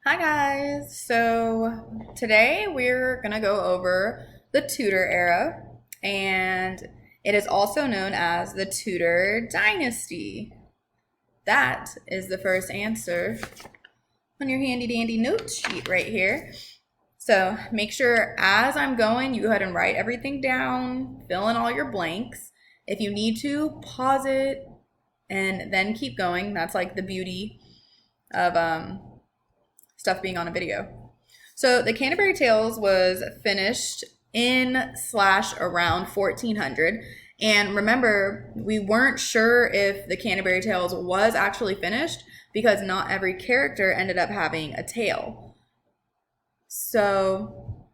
Hi guys! So today we're gonna go over the Tudor era, and it is also known as the Tudor dynasty. That is the first answer on your handy dandy note sheet right here. So make sure as I'm going, you go ahead and write everything down, fill in all your blanks. If you need to, pause it and then keep going. That's like the beauty of stuff being on a video. So the Canterbury Tales was finished in/around 1400. And remember, we weren't sure if the Canterbury Tales was actually finished because not every character ended up having a tale. So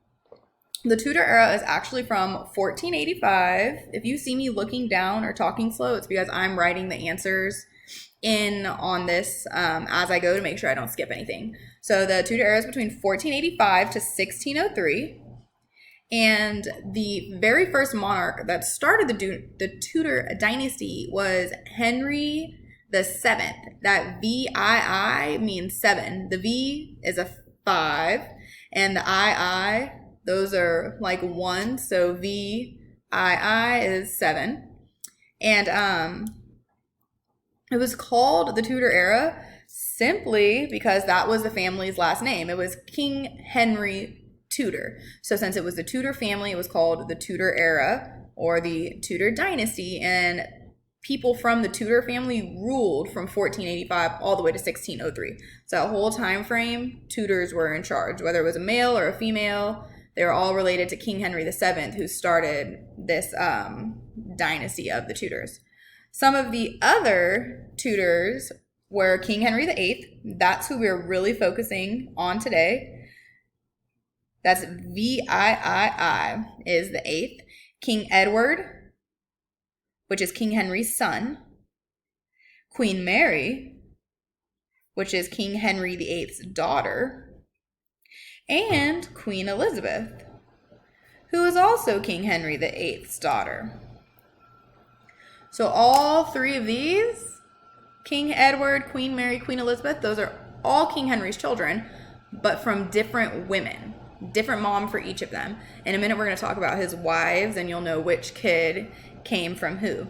the Tudor era is actually from 1485. If you see me looking down or talking slow, it's because I'm writing the answers in on this as I go to make sure I don't skip anything. So the Tudor era is between 1485 to 1603. And the very first monarch that started the Tudor dynasty was Henry the Seventh. That VII means seven. The V is a 5, and the II, those are like 1. So VII is 7. And it was called the Tudor era simply because that was the family's last name. It was King Henry Tudor. So since it was the Tudor family, it was called the Tudor era or the Tudor dynasty. And people from the Tudor family ruled from 1485 all the way to 1603. So that whole time frame, Tudors were in charge. Whether it was a male or a female, they were all related to King Henry VII, who started this dynasty of the Tudors. Some of the other Tudors were King Henry VIII. That's who we're really focusing on today. That's VIII is the 8th. King Edward, which is King Henry's son. Queen Mary, which is King Henry VIII's daughter. And Queen Elizabeth, who is also King Henry VIII's daughter. So all three of these, King Edward, Queen Mary, Queen Elizabeth, those are all King Henry's children, but from different women, different mom for each of them. In a minute, we're going to talk about his wives, and you'll know which kid came from who.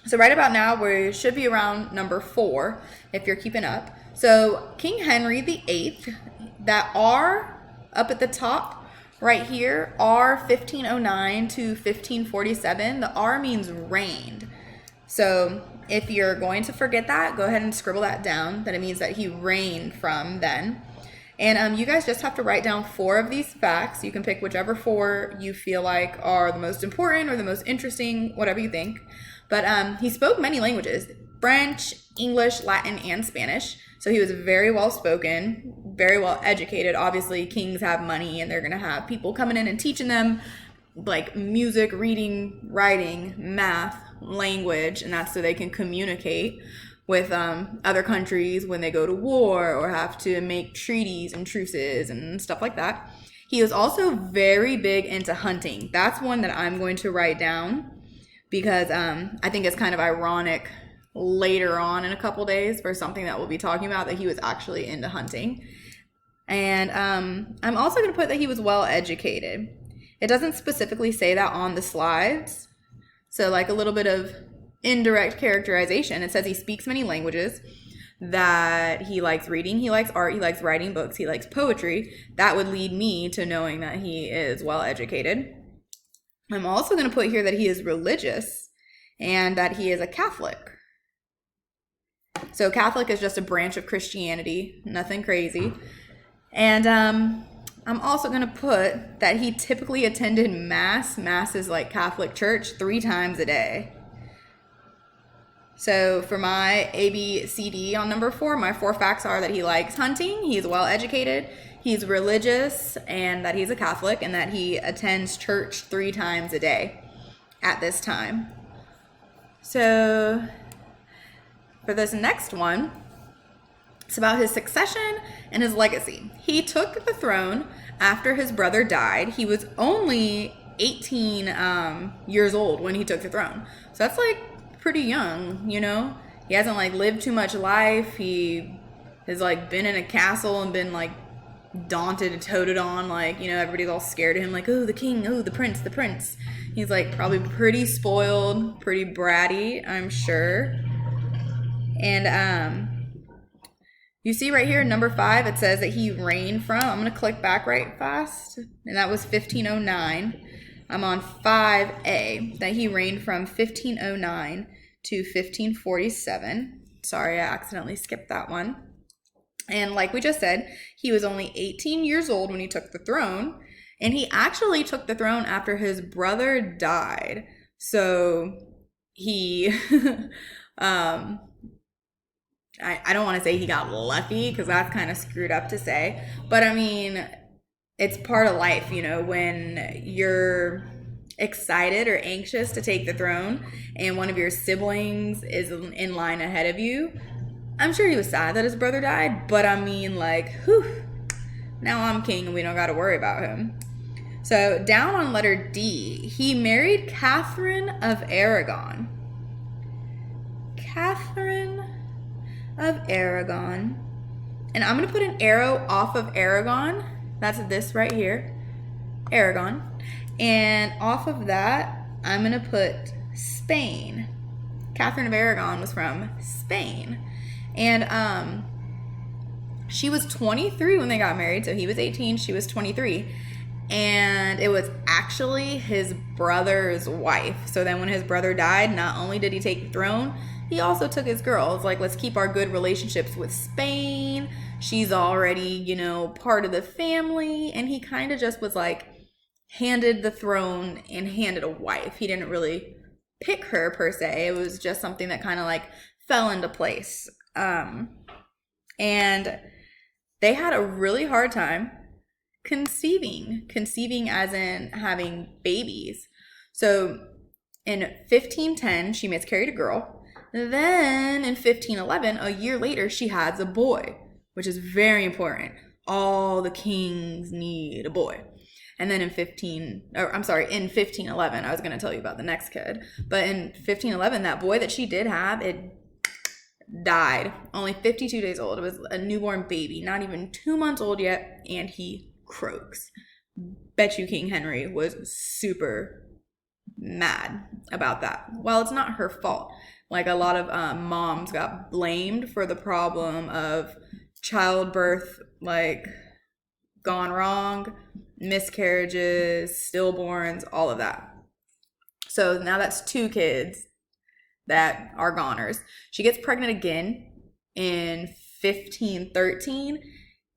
So right about now, we should be around number 4, if you're keeping up. So King Henry VIII, that R up at the top, right here, R 1509 to 1547, the R means reigned. So if you're going to forget that, go ahead and scribble that down, that it means that he reigned from then. And you guys just have to write down 4 of these facts. You can pick whichever 4 you feel like are the most important or the most interesting, whatever you think. But he spoke many languages: French, English, Latin, and Spanish. So he was very well spoken, very well educated. Obviously, kings have money and they're going to have people coming in and teaching them like music, reading, writing, math, language, and that's so they can communicate with other countries when they go to war or have to make treaties and truces and stuff like that. He was also very big into hunting. That's one that I'm going to write down because I think it's kind of ironic later on in a couple days for something that we'll be talking about, that he was actually into hunting. And I'm also going to put that he was well educated. It doesn't specifically say that on the slides, so like a little bit of indirect characterization. It says he speaks many languages, that he likes reading, he likes art, he likes writing books, he likes poetry. That would lead me to knowing that he is well educated. I'm also going to put here that he is religious and that he is a Catholic. So Catholic is just a branch of Christianity, nothing crazy. And I'm also going to put that he typically attended Mass. Mass is like Catholic church 3 times a day. So for my ABCD on number 4, my 4 facts are that he likes hunting, he's well educated, he's religious, and that he's a Catholic, and that he attends church 3 times a day at this time. So for this next one, it's about his succession and his legacy. He took the throne after his brother died. He was only 18 years old when he took the throne. So that's like pretty young, you know? He hasn't like lived too much life. His has like been in a castle and been like daunted and toted on, like, you know, everybody's all scared of him, like, oh, the king, oh, the prince, the prince. He's like probably pretty spoiled, pretty bratty, I'm sure. And you see right here, number 5, it says that he reigned from, I'm going to click back right fast, and that was 1509. I'm on 5A, that he reigned from 1509 to 1547. Sorry, I accidentally skipped that one. And like we just said, he was only 18 years old when he took the throne, and he actually took the throne after his brother died. So he, I don't want to say he got lucky, because that's kind of screwed up to say. But I mean, it's part of life, you know, when you're excited or anxious to take the throne and one of your siblings is in line ahead of you. I'm sure he was sad that his brother died, but I mean, like, whew, now I'm king and we don't got to worry about him. So down on letter D, he married Catherine of Aragon. Catherine of Aragon. And I'm going to put an arrow off of Aragon. That's this right here. Aragon. And off of that, I'm going to put Spain. Catherine of Aragon was from Spain. And she was 23 when they got married. So he was 18, she was 23. And it was actually his brother's wife. So then when his brother died, not only did he take the throne, he also took his girl. It's like, let's keep our good relationships with Spain. She's already, you know, part of the family. And he kind of just was like, handed the throne and handed a wife. He didn't really pick her per se. It was just something that kind of like fell into place. And they had a really hard time conceiving as in having babies. So in 1510, she miscarried a girl. Then in 1511, a year later, she has a boy, which is very important. All the kings need a boy. And then in 1511, I was going to tell you about the next kid. But in 1511, that boy that she did have, it died. Only 52 days old. It was a newborn baby, not even 2 months old yet, and he croaks. Bet you King Henry was super mad about that. Well, it's not her fault. Like, a lot of moms got blamed for the problem of childbirth, like, gone wrong, miscarriages, stillborns, all of that. So now that's 2 kids that are goners. She gets pregnant again in 1513,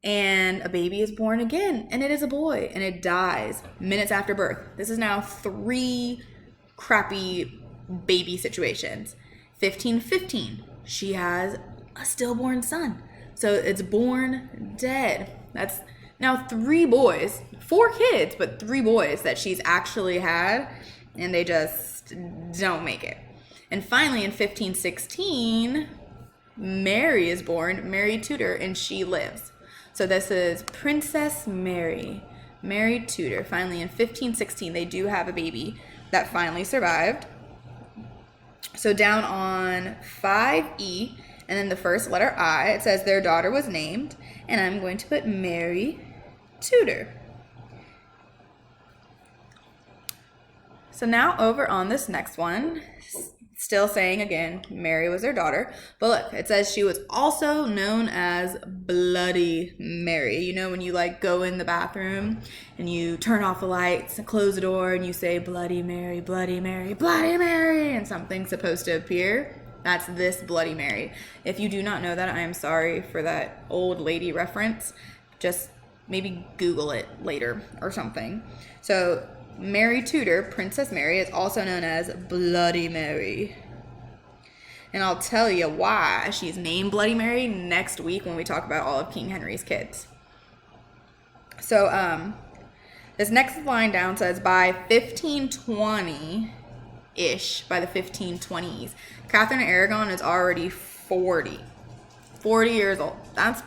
and a baby is born again, and it is a boy, and it dies minutes after birth. This is now 3 crappy baby situations. 1515, she has a stillborn son, so it's born dead. That's now 3 boys, 4 kids, but 3 boys that she's actually had, and they just don't make it. And finally, in 1516, Mary is born, Mary Tudor, and she lives. So this is Princess Mary, Mary Tudor. Finally, in 1516, they do have a baby that finally survived. So down on 5E, and then the first letter I, it says their daughter was named, and I'm going to put Mary Tudor. So now over on this next one, still saying again, Mary was their daughter. But look, it says she was also known as Bloody Mary. You know, when you like go in the bathroom and you turn off the lights and close the door and you say Bloody Mary, Bloody Mary, Bloody Mary, and something's supposed to appear. That's this Bloody Mary. If you do not know that, I am sorry for that old lady reference. Just maybe Google it later or something. So Mary Tudor, Princess Mary, is also known as Bloody Mary. And I'll tell you why she's named Bloody Mary next week when we talk about all of King Henry's kids. So this next line down says by 1520-ish, by the 1520s, Catherine of Aragon is already 40 years old. That's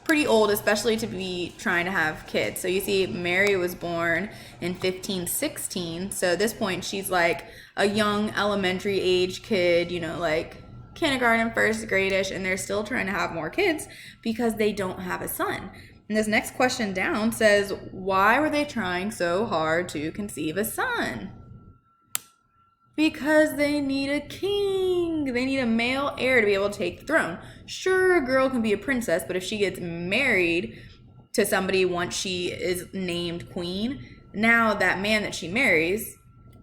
pretty old, especially to be trying to have kids. So you see, Mary was born in 1516. So at this point, she's like a young elementary age kid, you know, like kindergarten, first grade-ish, and they're still trying to have more kids because they don't have a son. And this next question down says, why were they trying so hard to conceive a son? Because they need a king. They need a male heir to be able to take the throne. Sure, a girl can be a princess, but if she gets married to somebody once she is named queen, now that man that she marries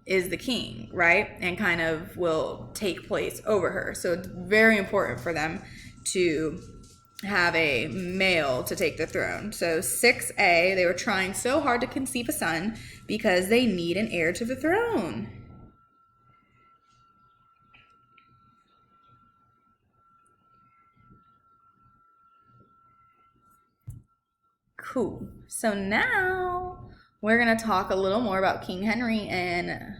is the king, right? And kind of will take place over her. So it's very important for them to have a male to take the throne. So 6A, they were trying so hard to conceive a son because they need an heir to the throne. Cool. So now we're going to talk a little more about King Henry and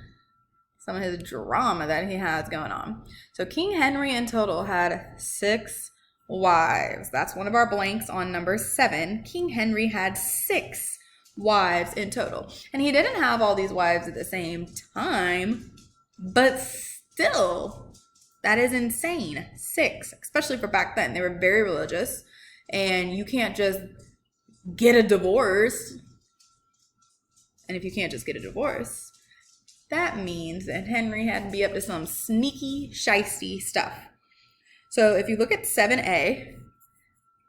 some of his drama that he has going on. So King Henry in total had 6 wives. That's one of our blanks on number 7. King Henry had 6 wives in total. And he didn't have all these wives at the same time, but still, that is insane. 6, especially for back then. They were very religious, and you can't just get a divorce. And if you can't just get a divorce, that means that Henry had to be up to some sneaky, shisty stuff. So if you look at 7A,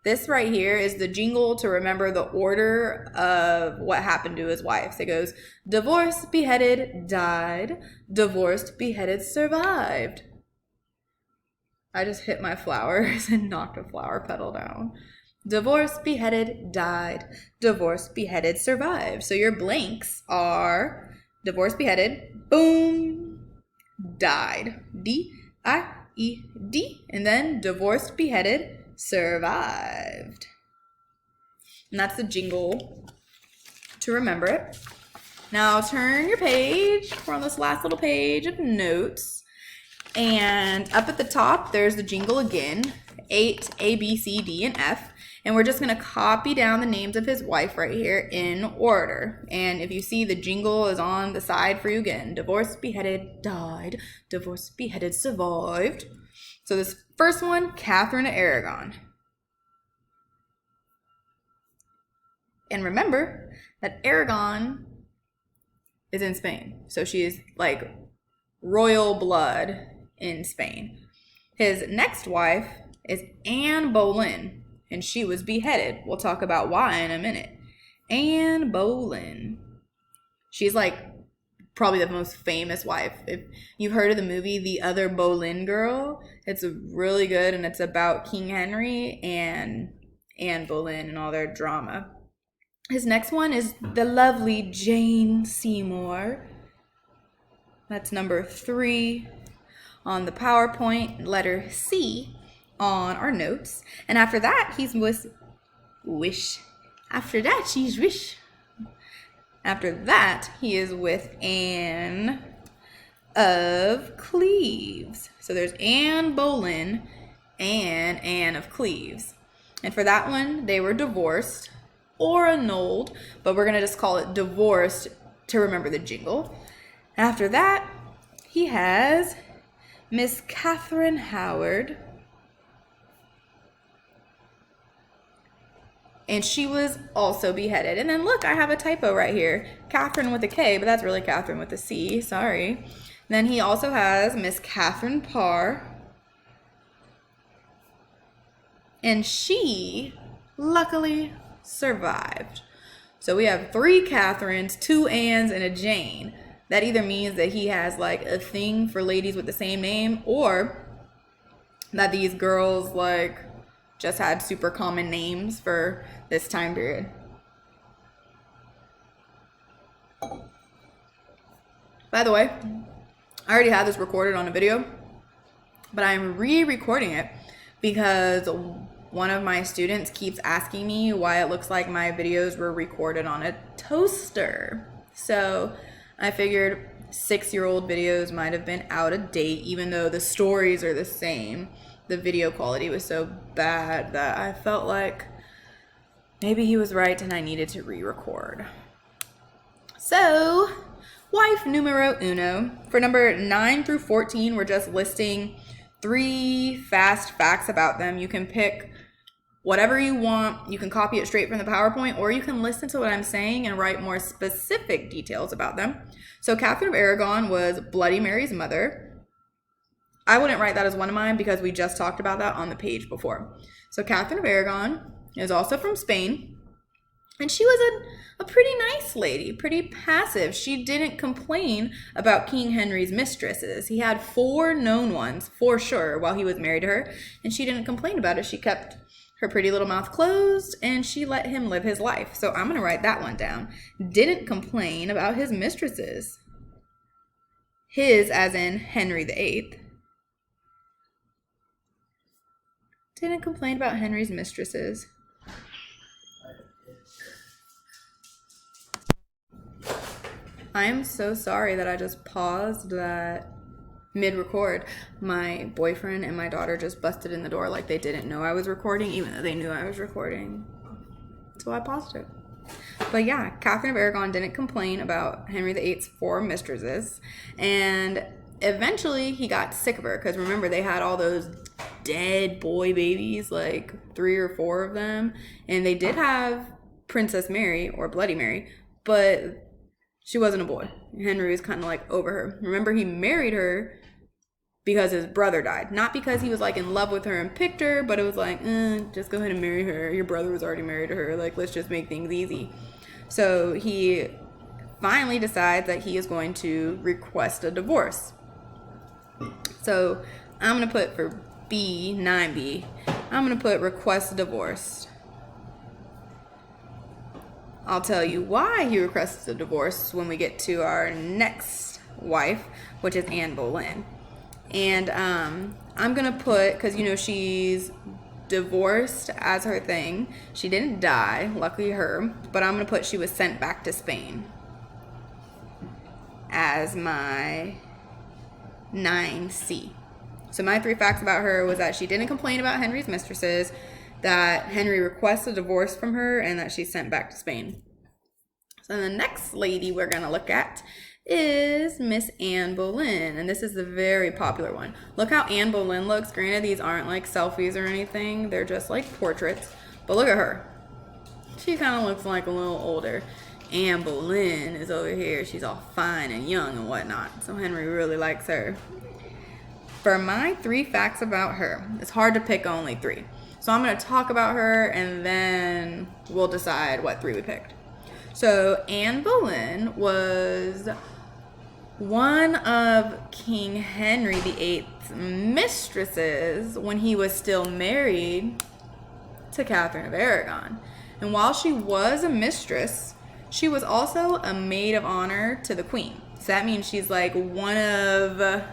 this right here is the jingle to remember the order of what happened to his wives. It goes, divorced, beheaded, died. Divorced, beheaded, survived. I just hit my flowers and knocked a flower petal down. Divorced, beheaded, died. Divorced, beheaded, survived. So your blanks are divorced, beheaded, boom, died. D-I-E-D. And then divorced, beheaded, survived. And that's the jingle to remember it. Now turn your page. We're on this last little page of notes. And up at the top, there's the jingle again. 8, A, B, C, D, and F. And we're just going to copy down the names of his wife right here in order. And if you see, the jingle is on the side for you again. Divorced, beheaded, died. Divorced, beheaded, survived. So this first one, Catherine of Aragon. And remember that Aragon is in Spain. So she is like royal blood in Spain. His next wife is Anne Boleyn, and she was beheaded. We'll talk about why in a minute. Anne Boleyn. She's like probably the most famous wife. If you've heard of the movie The Other Boleyn Girl, it's really good, and it's about King Henry and Anne Boleyn and all their drama. His next one is the lovely Jane Seymour. That's number 3 on the PowerPoint, letter C on our notes. And after that, he's with Wish. After that, she's Wish. After that, he is with Anne of Cleves. So there's Anne Boleyn and Anne of Cleves. And for that one, they were divorced or annulled, but we're going to just call it divorced to remember the jingle. After that, he has Miss Catherine Howard. And she was also beheaded. And then look, I have a typo right here. Catherine with a K, but that's really Catherine with a C. Sorry. Then he also has Miss Catherine Parr. And she, luckily, survived. So we have 3 Catherines, 2 Annes, and a Jane. That either means that he has like a thing for ladies with the same name, or that these girls like just had super common names for this time period. By the way, I already had this recorded on a video, but I'm re-recording it because one of my students keeps asking me why it looks like my videos were recorded on a toaster. So I figured 6-year-old videos might have been out of date, even though the stories are the same. The video quality was so bad that I felt like maybe he was right and I needed to re-record. So, wife numero uno. For number 9 through 14, we're just listing 3 fast facts about them. You can pick whatever you want. You can copy it straight from the PowerPoint, or you can listen to what I'm saying and write more specific details about them. So Catherine of Aragon was Bloody Mary's mother. I wouldn't write that as one of mine because we just talked about that on the page before. So Catherine of Aragon is also from Spain, and she was a pretty nice lady, pretty passive. She didn't complain about King Henry's mistresses. He had 4 known ones, for sure, while he was married to her, and she didn't complain about it. She kept her pretty little mouth closed, and she let him live his life. So I'm going to write that one down. Didn't complain about his mistresses. His, as in Henry VIII. Didn't complain about Henry's mistresses. I am so sorry that I just paused that mid-record. My boyfriend and my daughter just busted in the door like they didn't know I was recording, even though they knew I was recording. So I paused it. But yeah, Catherine of Aragon didn't complain about Henry VIII's 4 mistresses. And eventually he got sick of her, because remember, they had all those dead boy babies, like 3 or 4 of them. And they did have Princess Mary, or Bloody Mary, but she wasn't a boy. Henry was kind of like over her. Remember, he married her because his brother died. Not because he was like in love with her and picked her, but it was like, just go ahead and marry her. Your brother was already married to her. Like, let's just make things easy. So he finally decides that he is going to request a divorce. So I'm going to put for B, 9B, I'm going to put request divorce. I'll tell you why he requests a divorce when we get to our next wife, which is Anne Boleyn. And I'm going to put, because, you know, she's divorced as her thing. She didn't die, luckily her, but I'm going to put she was sent back to Spain as my 9C. So my 3 facts about her was that she didn't complain about Henry's mistresses, that Henry requested a divorce from her, and that she's sent back to Spain. So the next lady we're going to look at is Miss Anne Boleyn, and this is the very popular one. Look how Anne Boleyn looks. Granted, these aren't like selfies or anything. They're just like portraits. But look at her. She kind of looks like a little older. Anne Boleyn is over here. She's all fine and young and whatnot. So Henry really likes her. For my 3 facts about her, it's hard to pick only 3. So I'm going to talk about her, and then we'll decide what 3 we picked. So Anne Boleyn was one of King Henry VIII's mistresses when he was still married to Catherine of Aragon. And while she was a mistress, she was also a maid of honor to the queen. So that means she's like one of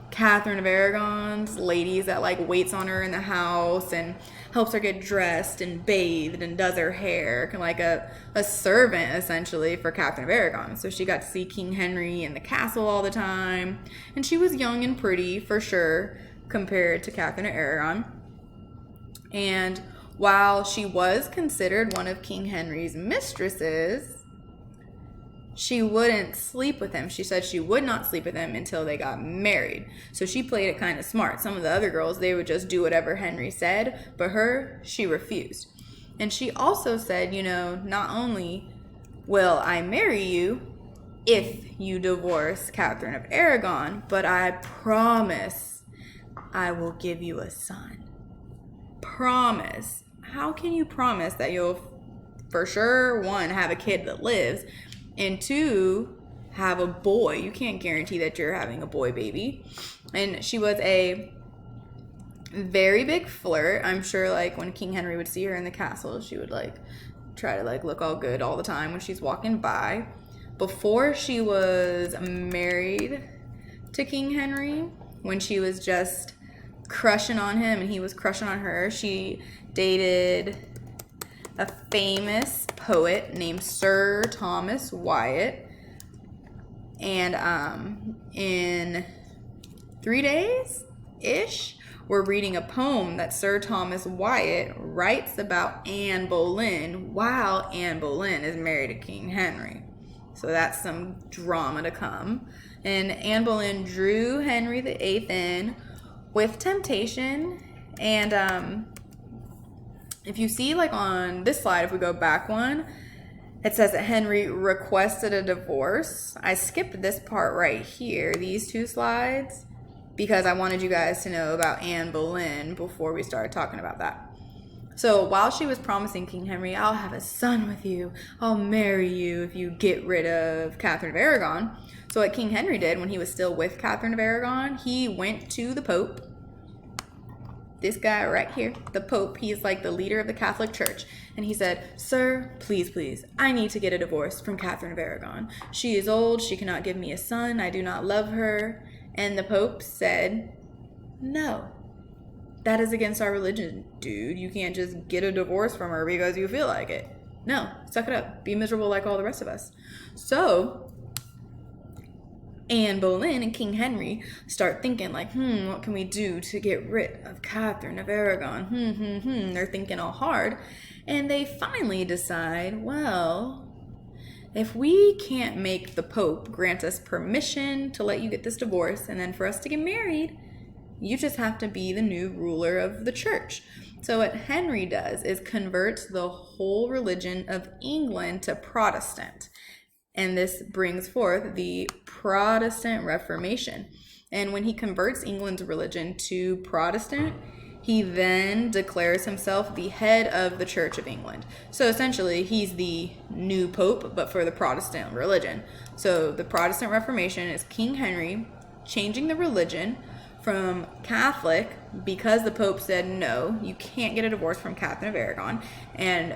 Catherine of Aragon's ladies that like waits on her in the house and helps her get dressed and bathed and does her hair, like a servant essentially for Catherine of Aragon. So she got to see King Henry in the castle all the time, and she was young and pretty for sure compared to Catherine of Aragon. And while she was considered one of King Henry's mistresses, she wouldn't sleep with him. She said she would not sleep with him until they got married. So she played it kind of smart. Some of the other girls, they would just do whatever Henry said, but her, she refused. And she also said, you know, not only will I marry you if you divorce Catherine of Aragon, but I promise I will give you a son. Promise. How can you promise that you'll for sure, 1, have a kid that lives, and 2, have a boy? You can't guarantee that you're having a boy baby. And she was a very big flirt. I'm sure like when King Henry would see her in the castle, she would like try to like look all good all the time when she's walking by. Before she was married to King Henry, when she was just crushing on him and he was crushing on her, she dated a famous poet named Sir Thomas Wyatt. And in 3 days-ish, we're reading a poem that Sir Thomas Wyatt writes about Anne Boleyn while Anne Boleyn is married to King Henry. So that's some drama to come. And Anne Boleyn drew Henry VIII in with temptation. And if you see, like on this slide, if we go back one, it says that Henry requested a divorce. I skipped this part right here, these two slides, because I wanted you guys to know about Anne Boleyn before we started talking about that. So while she was promising King Henry, I'll have a son with you, I'll marry you if you get rid of Catherine of Aragon. So what King Henry did when he was still with Catherine of Aragon, he went to the Pope. This guy right here, the Pope, he's like the leader of the Catholic Church. And he said, "Sir, please, please, I need to get a divorce from Catherine of Aragon. She is old, she cannot give me a son, I do not love her." And the Pope said, "No. That is against our religion, dude. You can't just get a divorce from her because you feel like it. No, suck it up. Be miserable like all the rest of us." So Anne Boleyn and King Henry start thinking like, what can we do to get rid of Catherine of Aragon? They're thinking all hard. And they finally decide, well, if we can't make the Pope grant us permission to let you get this divorce and then for us to get married, you just have to be the new ruler of the church. So what Henry does is converts the whole religion of England to Protestant. And this brings forth the Protestant Reformation. And when he converts England's religion to Protestant, he then declares himself the head of the Church of England. So essentially, he's the new Pope, but for the Protestant religion. So the Protestant Reformation is King Henry changing the religion from Catholic, because the Pope said, no, you can't get a divorce from Catherine of Aragon, and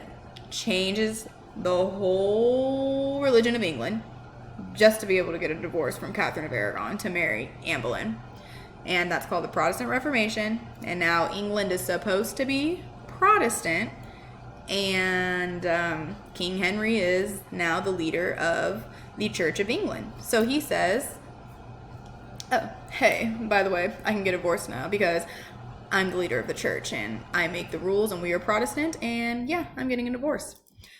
changes the whole religion of England just to be able to get a divorce from Catherine of Aragon to marry Anne Boleyn. And that's called the Protestant Reformation. And now England is supposed to be Protestant, and King Henry is now the leader of the Church of England. So he says, oh, hey, by the way, I can get divorced now because I'm the leader of the church and I make the rules and we are Protestant, and yeah, I'm getting a divorce.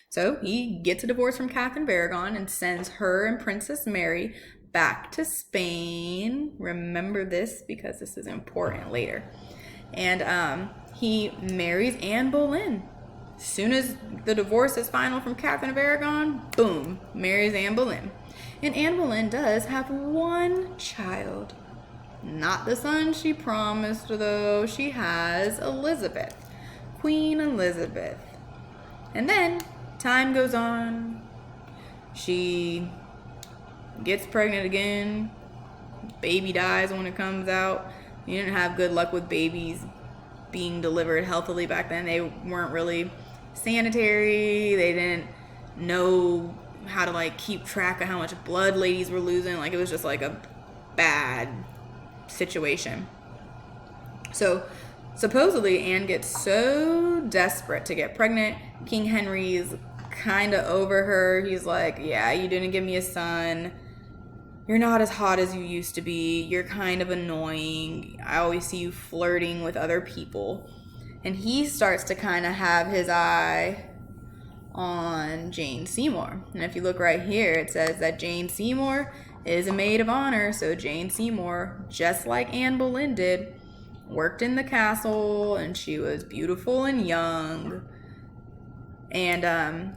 So he gets a divorce from Catherine of Aragon and sends her and Princess Mary back to Spain. Remember this because this is important later. And he marries Anne Boleyn. As soon as the divorce is final from Catherine of Aragon, boom, marries Anne Boleyn. And Anne Boleyn does have one child. Not the son she promised, though. She has Elizabeth, Queen Elizabeth. And then time goes on. She gets pregnant again. Baby dies when it comes out. You didn't have good luck with babies being delivered healthily back then. They weren't really sanitary. They didn't know how to like keep track of how much blood ladies were losing. Like, it was just like a bad situation. So supposedly Anne gets so desperate to get pregnant, King Henry's kind of over her. He's like, yeah, you didn't give me a son. You're not as hot as you used to be. You're kind of annoying. I always see you flirting with other people. And he starts to kind of have his eye on Jane Seymour. And if you look right here, it says that Jane Seymour is a maid of honor. So Jane Seymour, just like Anne Boleyn did, worked in the castle, and she was beautiful and young. And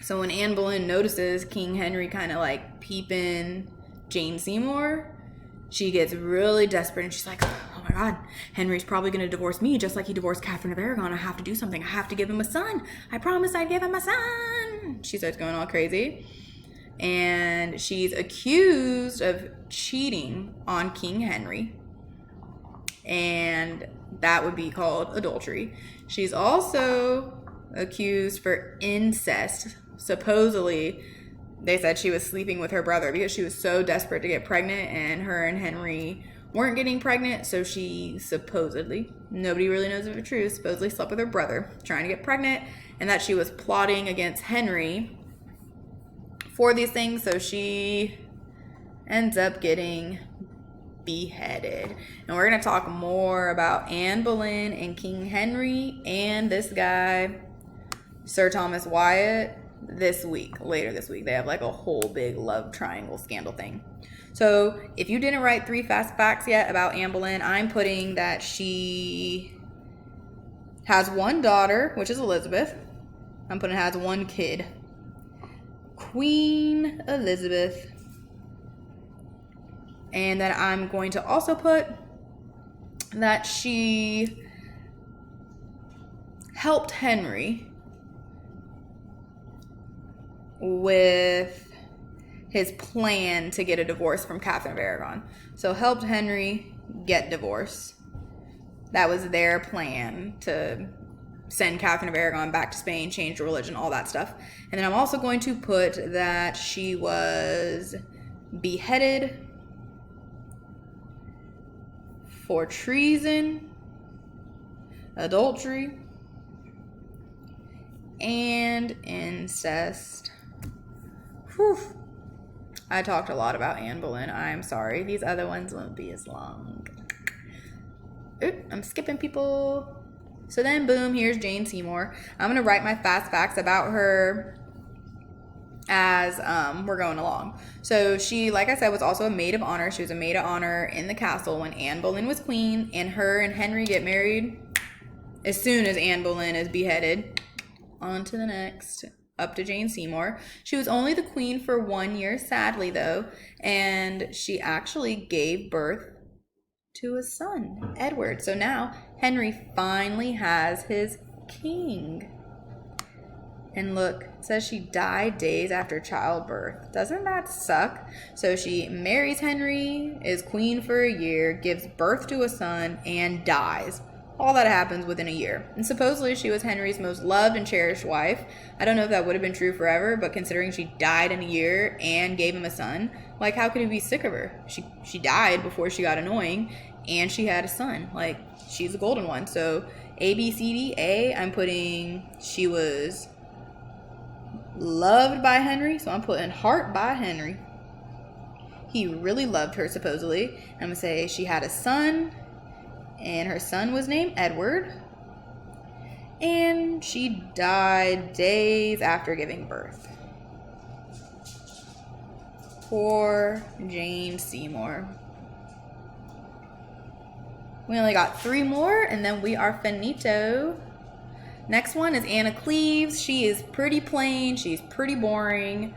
so when Anne Boleyn notices King Henry kind of like peeping Jane Seymour, she gets really desperate and she's like, oh my God, Henry's probably going to divorce me just like he divorced Catherine of Aragon. I have to do something. I have to give him a son. I promised I'd give him a son. She starts going all crazy. And she's accused of cheating on King Henry. And that would be called adultery. She's also accused for incest. Supposedly, they said she was sleeping with her brother because she was so desperate to get pregnant, and her and Henry weren't getting pregnant. So she supposedly, nobody really knows if it's true, supposedly slept with her brother trying to get pregnant, and that she was plotting against Henry for these things. So she ends up getting beheaded. And we're going to talk more about Anne Boleyn and King Henry and this guy, Sir Thomas Wyatt, later this week. They have like a whole big love triangle scandal thing. So if you didn't write 3 fast facts yet about Anne Boleyn, I'm putting that she has 1 daughter, which is Elizabeth. I'm putting has 1 kid. Queen Elizabeth. And then I'm going to also put that she helped Henry with his plan to get a divorce from Catherine of Aragon. So helped Henry get divorced. That was their plan, to send Catherine of Aragon back to Spain, change the religion, all that stuff. And then I'm also going to put that she was beheaded for treason, adultery, and incest. Whew. I talked a lot about Anne Boleyn. I'm sorry. These other ones won't be as long. Oop, I'm skipping people. So then, boom, here's Jane Seymour. I'm going to write my fast facts about her as we're going along. So she, like I said, was also a maid of honor. She was a maid of honor in the castle when Anne Boleyn was queen, and her and Henry get married as soon as Anne Boleyn is beheaded. On to the next. Up to Jane Seymour. She was only the queen for 1 year, sadly, though, and she actually gave birth to a son, Edward. So now Henry finally has his king. And look, it says she died days after childbirth. Doesn't that suck? So she marries Henry, is queen for a year, gives birth to a son, and dies. All that happens within a year. And supposedly she was Henry's most loved and cherished wife. I don't know if that would have been true forever, but considering she died in a year and gave him a son, like, how could he be sick of her? She died before she got annoying, and she had a son. Like, she's a golden one. So A, B, C, D, A, I'm putting she was loved by Henry, so I'm putting heart by Henry. He really loved her, supposedly. I'm going to say she had a son, and her son was named Edward, and she died days after giving birth. Poor Jane Seymour. We only got 3 more, and then we are finito. Next one is Anna Cleves. She is pretty plain. She's pretty boring.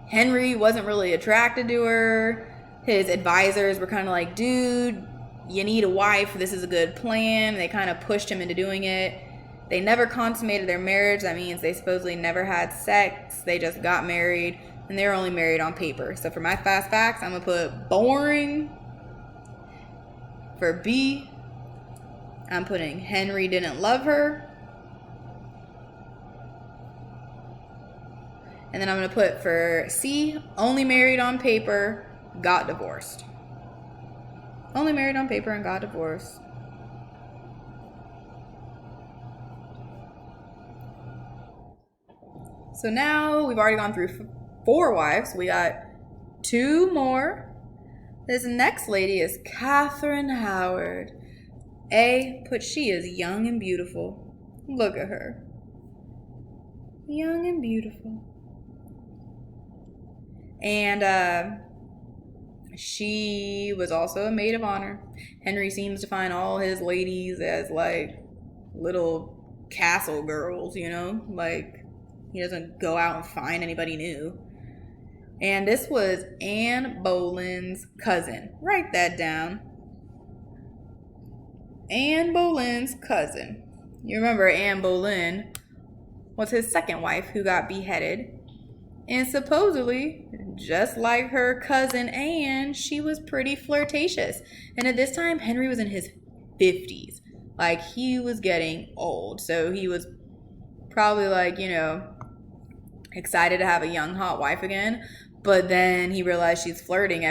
Henry wasn't really attracted to her. His advisors were kind of like, dude, you need a wife. This is a good plan. They kind of pushed him into doing it. They never consummated their marriage. That means they supposedly never had sex. They just got married, and they were only married on paper. So for my fast facts, I'm going to put boring. For B, I'm putting Henry didn't love her. And then I'm going to put for C, only married on paper, got divorced. Only married on paper and got divorced. So now we've already gone through 4 wives. We got 2 more. This next lady is Catherine Howard. A, put she is young and beautiful. Look at her. Young and beautiful. And she was also a maid of honor. Henry seems to find all his ladies as like little castle girls, you know? Like, he doesn't go out and find anybody new. And this was Anne Boleyn's cousin. Write that down. Anne Boleyn's cousin. You remember Anne Boleyn was his second wife who got beheaded. And supposedly, just like her cousin Anne, she was pretty flirtatious. And at this time, Henry was in his 50s. Like, he was getting old. So he was probably like, you know, excited to have a young, hot wife again. But then he realized she's flirting with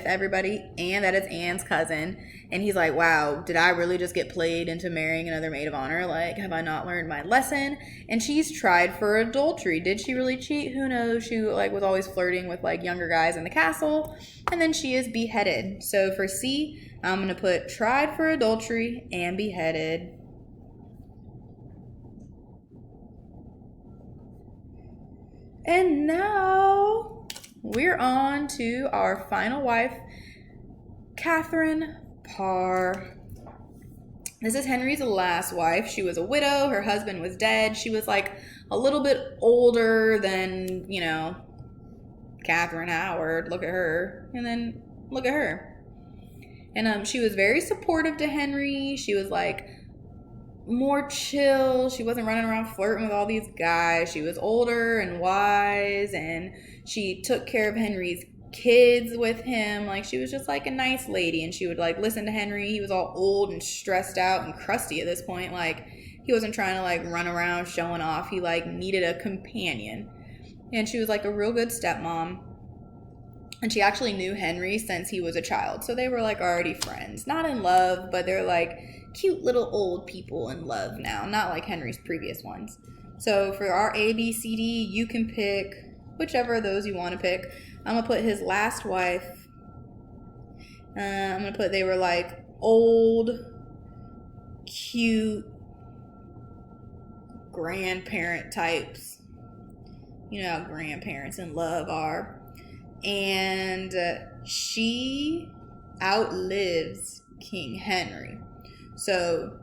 everybody, and that it's Anne's cousin. And he's like, wow, did I really just get played into marrying another maid of honor? Like, have I not learned my lesson? And she's tried for adultery. Did she really cheat? Who knows? She like was always flirting with like younger guys in the castle. And then she is beheaded. So for C, I'm going to put tried for adultery and beheaded. And now we're on to our final wife, Catherine Parr. This is Henry's last wife. She was a widow. Her husband was dead. She was like a little bit older than, you know, Catherine Howard. Look at her. And then look at her. And she was very supportive to Henry. She was like more chill. She wasn't running around flirting with all these guys. She was older and wise, and she took care of Henry's kids with him. Like, she was just like a nice lady, and she would like listen to Henry. He was all old and stressed out and crusty at this point. Like, he wasn't trying to like run around showing off. He like needed a companion. And she was like a real good stepmom. And she actually knew Henry since he was a child. So they were like already friends. Not in love, but they're like cute little old people in love now. Not like Henry's previous ones. So for our A, B, C, D, you can pick whichever of those you want to pick. I'm going to put his last wife. I'm going to put they were like old, cute, grandparent types. You know how grandparents in love are. And she outlives King Henry. So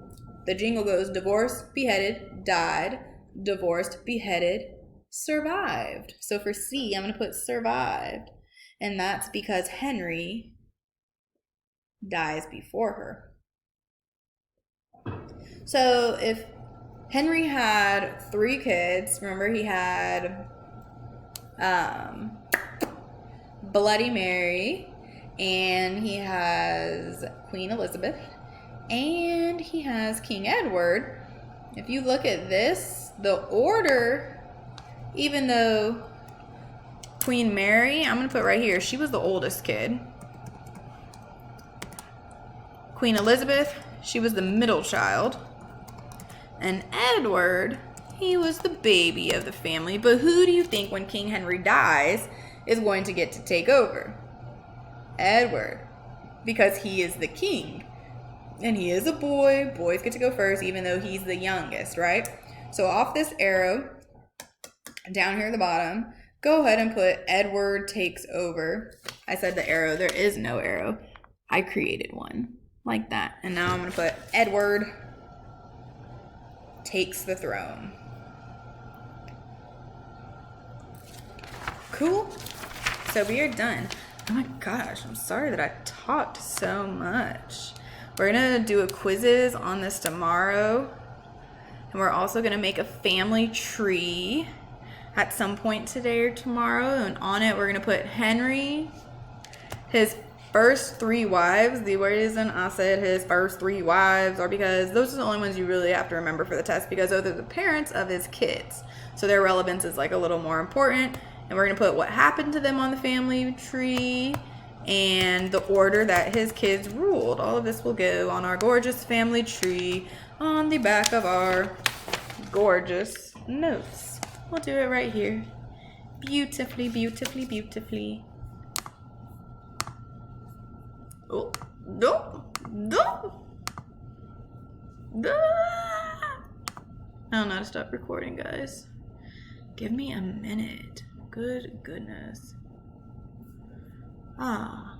the jingle goes: divorced, beheaded, died, divorced, beheaded, survived. So for C, I'm going to put survived. And that's because Henry dies before her. So if Henry had 3 kids, remember he had Bloody Mary, and he has Queen Elizabeth, and he has King Edward. If you look at this, the order, even though Queen Mary, I'm going to put right here, she was the oldest kid. Queen Elizabeth, she was the middle child. And Edward, he was the baby of the family. But who do you think, when King Henry dies, is going to get to take over? Edward. Because he is the king. And he is a boy. Boys get to go first, even though he's the youngest, right? So off this arrow, down here at the bottom, go ahead and put Edward takes over. I said the arrow. There is no arrow. I created one like that. And now I'm going to put Edward takes the throne. Cool. So we are done. Oh my gosh, I'm sorry that I talked so much. We're gonna do a quizzes on this tomorrow. And we're also gonna make a family tree at some point today or tomorrow. And on it, we're gonna put Henry, his first 3 wives. The reason I said his first 3 wives are because those are the only ones you really have to remember for the test, because those are the parents of his kids. So their relevance is like a little more important. And we're going to put what happened to them on the family tree and the order that his kids ruled. All of this will go on our gorgeous family tree on the back of our gorgeous notes. We'll do it right here. Beautifully, beautifully, beautifully. Oh, no, no, no. I don't know how to stop recording, guys. Give me a minute. Good goodness. Ah.